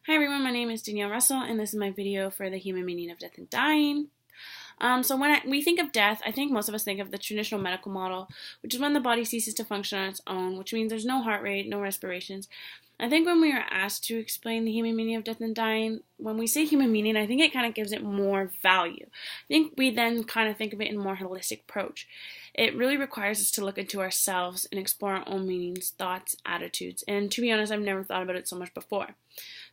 Hi everyone, my name is Danielle Russell, and this is my video for the human meaning of death and dying. So when we think of death, I think most of us think of the traditional medical model, which is when the body ceases to function on its own, which means there's no heart rate, no respirations. I think when we are asked to explain the human meaning of death and dying, when we say human meaning, I think it kind of gives it more value. I think we then kind of think of it in a more holistic approach. It really requires us to look into ourselves and explore our own meanings, thoughts, attitudes, and to be honest, I've never thought about it so much before.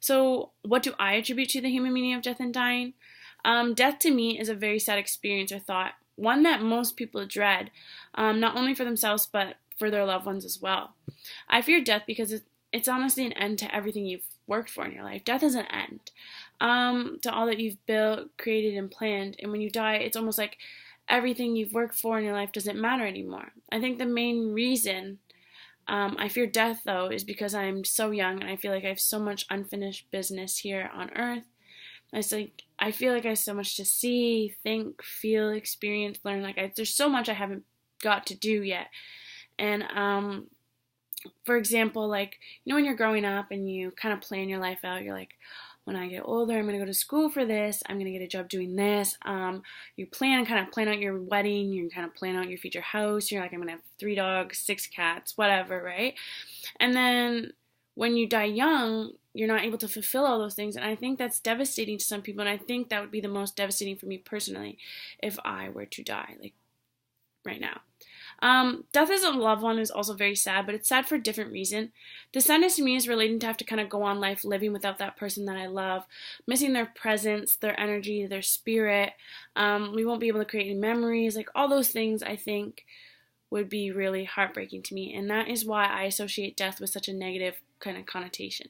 So what do I attribute to the human meaning of death and dying? Death to me is a very sad experience or thought, one that most people dread, not only for themselves but for their loved ones as well. I fear death because it's honestly an end to everything you've worked for in your life. Death is an end to all that you've built, created, and planned. And when you die, it's almost like everything you've worked for in your life doesn't matter anymore. I think the main reason I fear death, though, is because I'm so young and I feel like I have so much unfinished business here on earth. I feel like I have so much to see, think, feel, experience, learn. There's so much I haven't got to do yet. And for example, when you're growing up and you kind of plan your life out, you're like, when I get older, I'm going to go to school for this. I'm going to get a job doing this. You kind of plan out your wedding. You kind of plan out your future house. You're like, I'm going to have 3 dogs, 6 cats, whatever, right? And then when you die young, you're not able to fulfill all those things. And I think that's devastating to some people. And I think that would be the most devastating for me personally if I were to die, right now. Death as a loved one is also very sad, but it's sad for a different reason. The sadness to me is relating to have to kind of go on life living without that person that I love, missing their presence, their energy, their spirit. We won't be able to create any memories, all those things I think would be really heartbreaking to me. And that is why I associate death with such a negative kind of connotation.